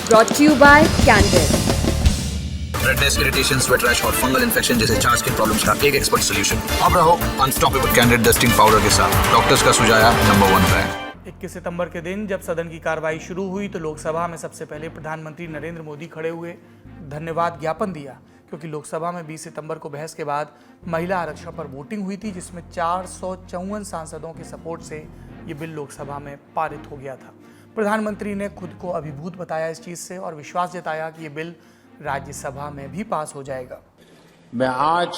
brought to you by Candid. Redness, irritation, sweat rash और fungal infection जैसे 4 skin problems का एक expert solution. अब रहो अनस्टॉपेबल कैंडिड डस्टिंग पाउडर के साथ, डॉक्टर्स का सुझाया नंबर 1 ब्रांड। 21 सितंबर के दिन जब सदन की कार्रवाई शुरू हुई तो लोकसभा में सबसे पहले प्रधानमंत्री नरेंद्र मोदी खड़े हुए, धन्यवाद ज्ञापन दिया, क्योंकि लोकसभा में 20 सितंबर को बहस के बाद महिला आरक्षण पर वोटिंग हुई थी, जिसमें 454 सांसदों के सपोर्ट से ये बिल लोकसभा में पारित हो गया था। प्रधानमंत्री ने खुद को अभिभूत बताया इस चीज से और विश्वास जताया कि ये बिल राज्यसभा में भी पास हो जाएगा। मैं आज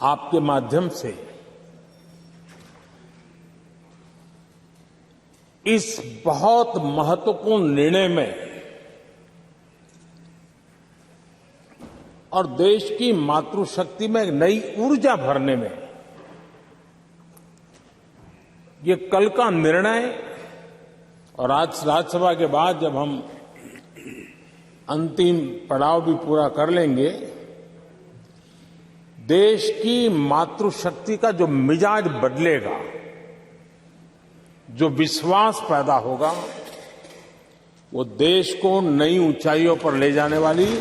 आपके माध्यम से इस बहुत महत्वपूर्ण निर्णय में और देश की मातृशक्ति में एक नई ऊर्जा भरने में ये कल का निर्णय और आज राज्यसभा के बाद जब हम अंतिम पड़ाव भी पूरा कर लेंगे, देश की मातृशक्ति का जो मिजाज बदलेगा, जो विश्वास पैदा होगा, वो देश को नई ऊंचाइयों पर ले जाने वाली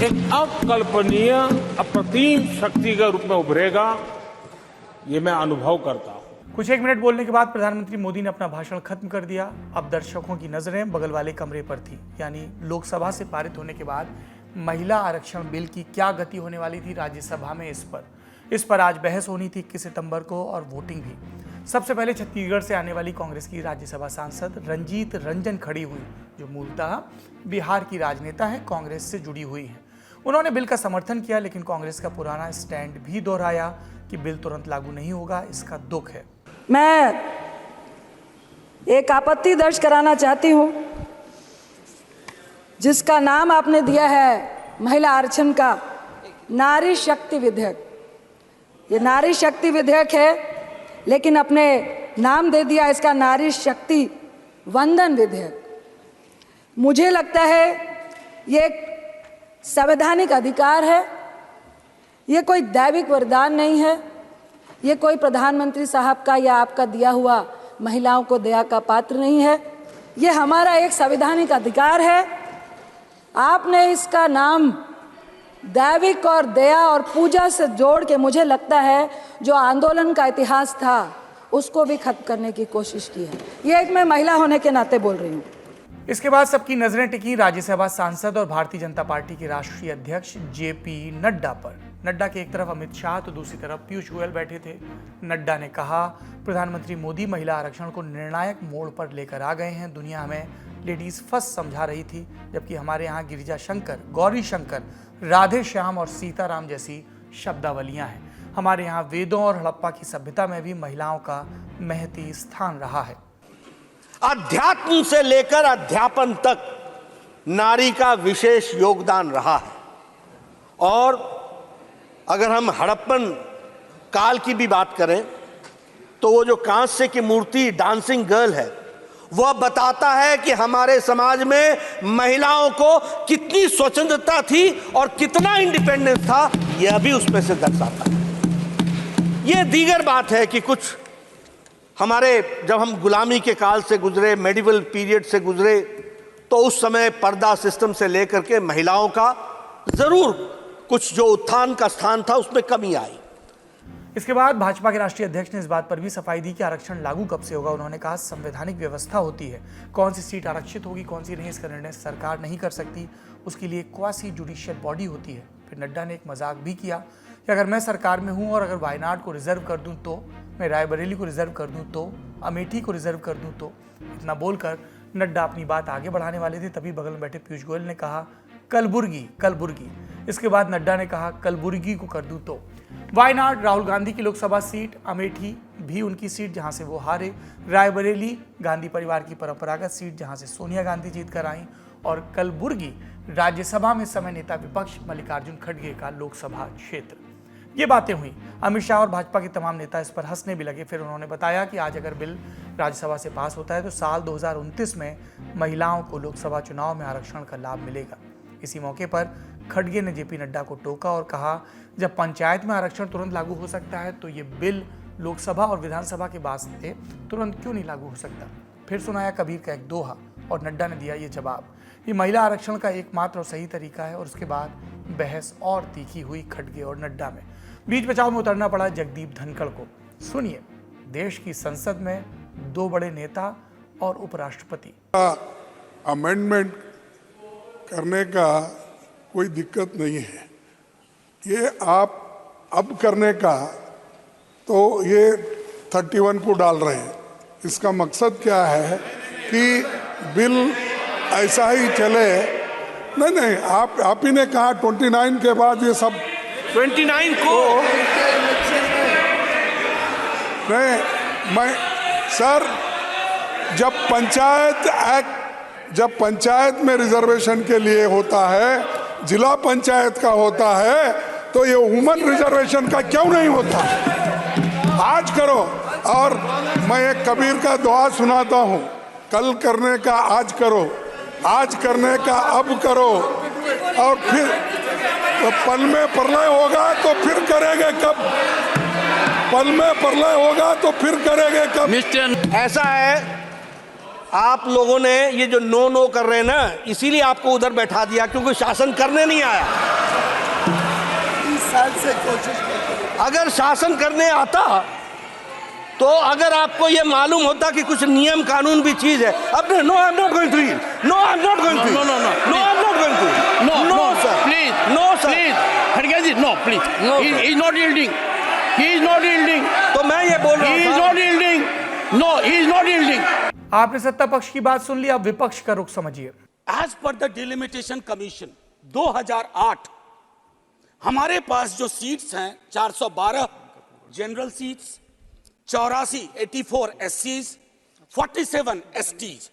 एक अकल्पनीय अप्रतिम शक्ति के रूप में उभरेगा, ये मैं अनुभव करता हूं। कुछ एक मिनट बोलने के बाद प्रधानमंत्री मोदी ने अपना भाषण खत्म कर दिया। अब दर्शकों की नजरें बगल वाले कमरे पर थी, यानी लोकसभा से पारित होने के बाद महिला आरक्षण बिल की क्या गति होने वाली थी राज्यसभा में। इस पर आज बहस होनी थी 21 सितंबर को और वोटिंग भी। सबसे पहले छत्तीसगढ़ से आने वाली कांग्रेस की राज्यसभा सांसद रंजीत रंजन खड़ी हुई, जो मूलतः बिहार की राजनेता है, कांग्रेस से जुड़ी हुई है। उन्होंने बिल का समर्थन किया, लेकिन कांग्रेस का पुराना स्टैंड भी दोहराया कि बिल तुरंत लागू नहीं होगा, इसका दुख है। मैं एक आपत्ति दर्ज कराना चाहती हूं, जिसका नाम आपने दिया है महिला आरक्षण का नारी शक्ति विधेयक। ये नारी शक्ति विधेयक है, लेकिन अपने नाम दे दिया इसका नारी शक्ति वंदन विधेयक। मुझे लगता है ये एक संवैधानिक अधिकार है, ये कोई दैविक वरदान नहीं है, ये कोई प्रधानमंत्री साहब का या आपका दिया हुआ महिलाओं को दया का पात्र नहीं है। ये हमारा एक संवैधानिक अधिकार है। आपने इसका नाम दैविक और दया और पूजा से जोड़ के, मुझे लगता है जो आंदोलन का इतिहास था उसको भी खत्म करने की कोशिश की है। ये एक मैं महिला होने के नाते बोल रही हूँ। इसके बाद सबकी नजरें टिकी राज्यसभा सांसद और भारतीय जनता पार्टी के राष्ट्रीय अध्यक्ष जेपी नड्डा पर। नड्डा के एक तरफ अमित शाह तो दूसरी तरफ पीयूष गोयल बैठे थे। नड्डा ने कहा, प्रधानमंत्री मोदी महिला आरक्षण को निर्णायक मोड़ पर लेकर आ गए हैं। दुनिया हमें लेडीज फर्स्ट समझा रही थी, जबकि हमारे यहाँ गिरिजा शंकर, गौरी शंकर, राधे श्याम और सीताराम जैसी शब्दावलियां हैं। हमारे यहाँ वेदों और हड़प्पा की सभ्यता में भी महिलाओं का महती स्थान रहा है। अध्यात्म से लेकर अध्यापन तक नारी का विशेष योगदान रहा है। और अगर हम हड़प्पन काल की भी बात करें तो वो जो कांस्य की मूर्ति डांसिंग गर्ल है, वह बताता है कि हमारे समाज में महिलाओं को कितनी स्वतंत्रता थी और कितना इंडिपेंडेंस था, यह भी उसमें से दर्शाता है। यह दीगर बात है कि कुछ हमारे, जब हम गुलामी के काल से गुजरे, मेडिवल पीरियड से गुजरे, तो उस समय पर्दा सिस्टम से लेकर के महिलाओं का जरूर कुछ जो उत्थान का स्थान था उसमें कमी आई। इसके बाद भाजपा के राष्ट्रीय अध्यक्ष ने इस बात पर भी सफाई दी कि आरक्षण लागू कब से होगा। उन्होंने कहा, संवैधानिक व्यवस्था होती है, कौन सी सीट आरक्षित होगी कौन सी नहीं, इसका निर्णय सरकार नहीं कर सकती, उसके लिए क्वासी जुडिशियल बॉडी होती है। फिर नड्डा ने एक मजाक भी किया कि अगर मैं सरकार में हूं और अगर वायनाड को रिजर्व कर दूं तो, मैं रायबरेली को रिजर्व कर दूं तो, अमेठी को रिजर्व कर दूं तो। इतना बोलकर नड्डा अपनी बात आगे बढ़ाने वाले थे, तभी बगल में बैठे पीयूष गोयल ने कहा, कलबुर्गी कलबुर्गी। इसके बाद नड्डा ने कहा, कलबुर्गी को कर दूं तो। वायनाड राहुल गांधी की लोकसभा सीट, अमेठी भी उनकी सीट जहां से वो हारे, रायबरेली गांधी परिवार की परंपरागत सीट जहां से सोनिया गांधी जीत कर आई, और कलबुर्गी राज्यसभा में समय नेता विपक्ष मल्लिकार्जुन खड़गे का लोकसभा क्षेत्र। ये बातें हुई। अमित शाह और भाजपा के तमाम नेता इस पर हंसने भी लगे। फिर उन्होंने बताया कि आज अगर बिल राज्यसभा से पास होता है तो साल 2029 में महिलाओं को लोकसभा चुनाव में आरक्षण का लाभ मिलेगा। इसी मौके पर खड़गे ने जेपी नड्डा को टोका और कहा, जब पंचायत में आरक्षण तुरंत लागू हो सकता है तो ये बिल लोकसभा और विधानसभा के वास्ते तुरंत क्यों नहीं लागू हो सकता। फिर सुनाया कबीर का एक दोहा, और नड्डा ने दिया ये जवाब। ये महिला आरक्षण का एकमात्र और सही तरीका है और उसके बाद बहस और तीखी हुई खड़गे और नड्डा में। बीच बचाव में उतरना पड़ा जगदीप धनखड़ को। सुनिए, देश की संसद में दो बड़े नेता और उपराष्ट्रपति। अमेंडमेंट करने का कोई दिक्कत नहीं है, ये आप अब करने का तो ये 31 को डाल रहे हैं। इसका मकसद क्या है कि बिल ऐसा ही चले। नहीं, आप ही ने कहा 29 के बाद ये सब 29 को नहीं, मैं सर जब पंचायत में रिजर्वेशन के लिए होता है, जिला पंचायत का होता है, तो ये वुमन रिजर्वेशन का क्यों नहीं होता? आज करो। और मैं एक कबीर का दुआ सुनाता हूँ, कल करने का आज करो, आज करने का अब करो, और फिर तो पल में प्रलय होगा तो फिर करेंगे कब? पल में प्रलय होगा तो फिर करेंगे कब? ऐसा है, आप लोगों ने ये जो नो कर रहे हैं ना, इसीलिए आपको उधर बैठा दिया, क्योंकि शासन करने नहीं आया। 30 साल से कोशिश करते। अगर शासन करने आता तो अगर आपको ये मालूम होता कि कुछ नियम कानून भी चीज है। अब no, I am not going to yield, no I am not going to, no I am not going to, no sir, please, no sir, खड़गे ji, no please, he is not yielding, he is not yielding. तो मैं ये बोल रहा हूं, he is not yielding, no he is not yielding. आपने सत्ता पक्ष की बात सुन ली, अब विपक्ष का रुख समझिए। As per the delimitation commission 2008 हमारे पास जो सीट्स हैं 412 जनरल सीट्स, 84 एससीज, 47 एसटीज।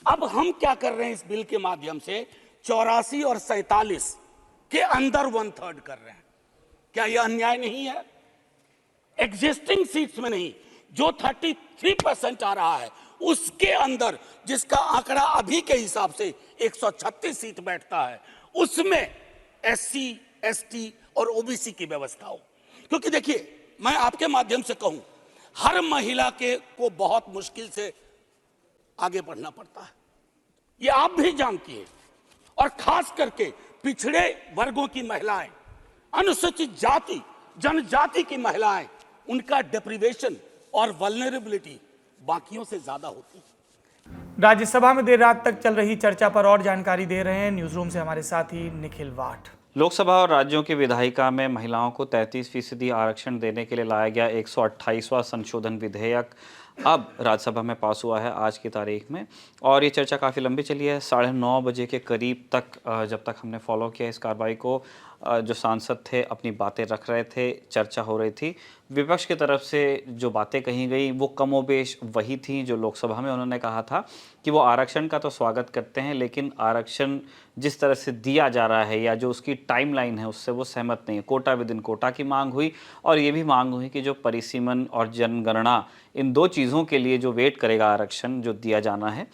अब हम क्या कर रहे हैं इस बिल के माध्यम से, 84 और 47 के अंदर 1/3 कर रहे हैं। क्या यह अन्याय नहीं है? एग्जिस्टिंग सीट्स में नहीं, जो 33% आ रहा है उसके अंदर, जिसका आंकड़ा अभी के हिसाब से 136 सीट बैठता है, उसमें एससी, एसटी और ओबीसी की व्यवस्था हो। क्योंकि देखिए, मैं आपके माध्यम से कहूं, हर महिला को बहुत मुश्किल से आगे बढ़ना पड़ता है, ये आप भी जानती हैं। और खास करके पिछड़े वर्गों की महिलाएं, अनुसूचित जाति जनजाति की महिलाएं, उनका डिप्रिवेशन और वल्नरेबिलिटी बाकियों से ज्यादा होती है। राज्यसभा में देर रात तक चल रही चर्चा पर और जानकारी दे रहे हैं न्यूज रूम से हमारे साथी निखिल वाट। लोकसभा और राज्यों की विधायिका में महिलाओं को 33% आरक्षण देने के लिए लाया गया 128वां संशोधन विधेयक अब राज्यसभा में पास हुआ है आज की तारीख में, और ये चर्चा काफ़ी लंबी चली है। 9:30 बजे के करीब तक जब तक हमने फॉलो किया इस कार्रवाई को, जो सांसद थे अपनी बातें रख रहे थे, चर्चा हो रही थी। विपक्ष की तरफ से जो बातें कही गई वो कमोबेश वही थी जो लोकसभा में उन्होंने कहा था कि वो आरक्षण का तो स्वागत करते हैं, लेकिन आरक्षण जिस तरह से दिया जा रहा है या जो उसकी टाइमलाइन है उससे वो सहमत नहीं है। कोटा विद इन कोटा की मांग हुई, और ये भी मांग हुई कि जो परिसीमन और जनगणना, इन दो चीज़ों के लिए जो वेट करेगा आरक्षण जो दिया जाना है,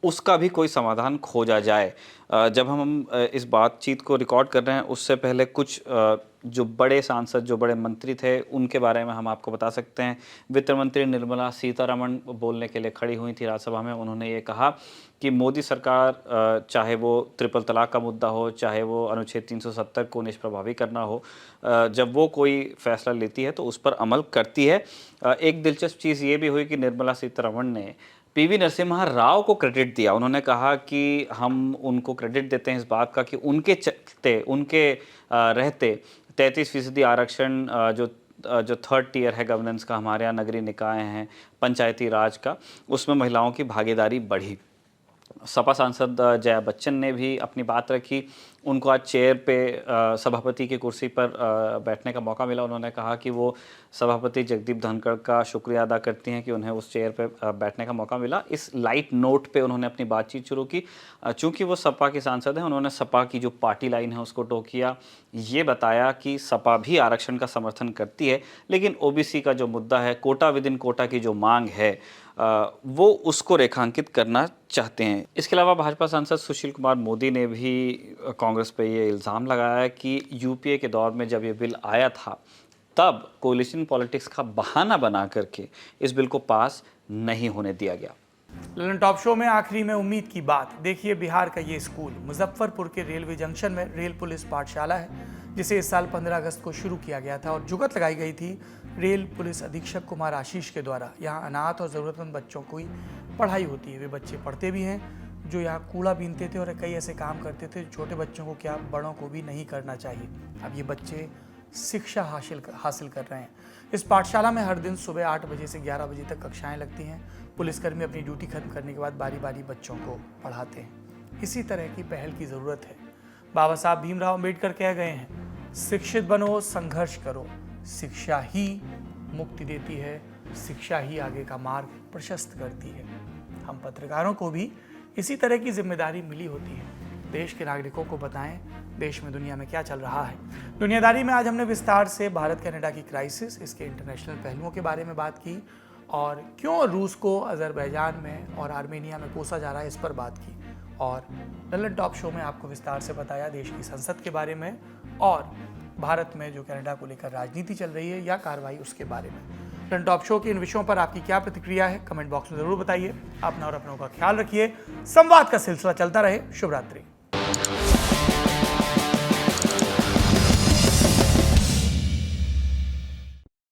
उसका भी कोई समाधान खोजा जाए। जब हम इस बातचीत को रिकॉर्ड कर रहे हैं उससे पहले कुछ जो बड़े सांसद, जो बड़े मंत्री थे, उनके बारे में हम आपको बता सकते हैं। वित्त मंत्री निर्मला सीतारमण बोलने के लिए खड़ी हुई थी राज्यसभा में। उन्होंने ये कहा कि मोदी सरकार, चाहे वो ट्रिपल तलाक का मुद्दा हो, चाहे वो अनुच्छेद 370 को निष्प्रभावी करना हो, जब वो कोई फैसला लेती है तो उस पर अमल करती है। एक दिलचस्प चीज़ ये भी हुई कि निर्मला सीतारमण ने पीवी नरसिम्हा राव को क्रेडिट दिया। उन्होंने कहा कि हम उनको क्रेडिट देते हैं इस बात का कि उनके चलते, उनके रहते 33% आरक्षण जो थर्ड टियर है गवर्नेंस का, हमारे यहाँ नगरीय निकाय हैं, पंचायती राज का, उसमें महिलाओं की भागीदारी बढ़ी। सपा सांसद जया बच्चन ने भी अपनी बात रखी। उनको आज चेयर पे सभापति की कुर्सी पर बैठने का मौका मिला। उन्होंने कहा कि वो सभापति जगदीप धनखड़ का शुक्रिया अदा करती हैं कि उन्हें उस चेयर पे बैठने का मौका मिला। इस लाइट नोट पे उन्होंने अपनी बातचीत शुरू की। चूँकि वो सपा के सांसद हैं, उन्होंने सपा की जो पार्टी लाइन है उसको टोकिया। ये बताया कि सपा भी आरक्षण का समर्थन करती है, लेकिन ओबीसी का जो मुद्दा है, कोटा विद इन कोटा की जो मांग है, वो उसको रेखांकित करना चाहते हैं। इसके अलावा भाजपा सांसद सुशील कुमार मोदी ने भी कांग्रेस पे ये इल्ज़ाम लगाया कि यूपीए के दौर में जब ये बिल आया था तब कोलिशन पॉलिटिक्स का बहाना बना करके इस बिल को पास नहीं होने दिया गया। ललन टॉप शो में आखिरी में उम्मीद की बात। देखिए बिहार का ये स्कूल मुजफ्फरपुर के रेलवे जंक्शन में रेल पुलिस पाठशाला है, जिसे इस साल 15 अगस्त को शुरू किया गया था और जुगत लगाई गई थी रेल पुलिस अधीक्षक कुमार आशीष के द्वारा। यहाँ अनाथ और ज़रूरतमंद बच्चों की पढ़ाई होती है। वे बच्चे पढ़ते भी हैं जो यहाँ कूड़ा बीनते थे और कई ऐसे काम करते थे जो छोटे बच्चों को क्या बड़ों को भी नहीं करना चाहिए। अब ये बच्चे शिक्षा हासिल कर रहे हैं। इस पाठशाला में हर दिन सुबह 8 बजे से 11 बजे तक कक्षाएं लगती हैं। पुलिसकर्मी अपनी ड्यूटी खत्म करने के बाद बारी बारी बच्चों को पढ़ाते हैं। इसी तरह की पहल की ज़रूरत है। बाबा साहब भीमराव अम्बेडकर कह गए हैं, शिक्षित बनो, संघर्ष करो, शिक्षा ही मुक्ति देती है, शिक्षा ही आगे का मार्ग प्रशस्त करती है। हम पत्रकारों को भी इसी तरह की जिम्मेदारी मिली होती है। देश के नागरिकों को बताएं देश में दुनिया में क्या चल रहा है। दुनियादारी में आज हमने विस्तार से भारत कनाडा की क्राइसिस, इसके इंटरनेशनल पहलुओं के बारे में बात की और क्यों रूस को अजरबैजान में और आर्मेनिया में कोसा जा रहा है, इस पर बात की। और ललन टॉप शो में आपको विस्तार से बताया देश की संसद के बारे में और भारत में जो कनाडा को लेकर राजनीति चल रही है या कार्रवाई उसके बारे में। ललन टॉप शो के इन विषयों पर आपकी क्या प्रतिक्रिया है, कमेंट बॉक्स में जरूर बताइए। अपना और अपनों का ख्याल रखिए। संवाद का सिलसिला चलता रहे। शुभ रात्रि।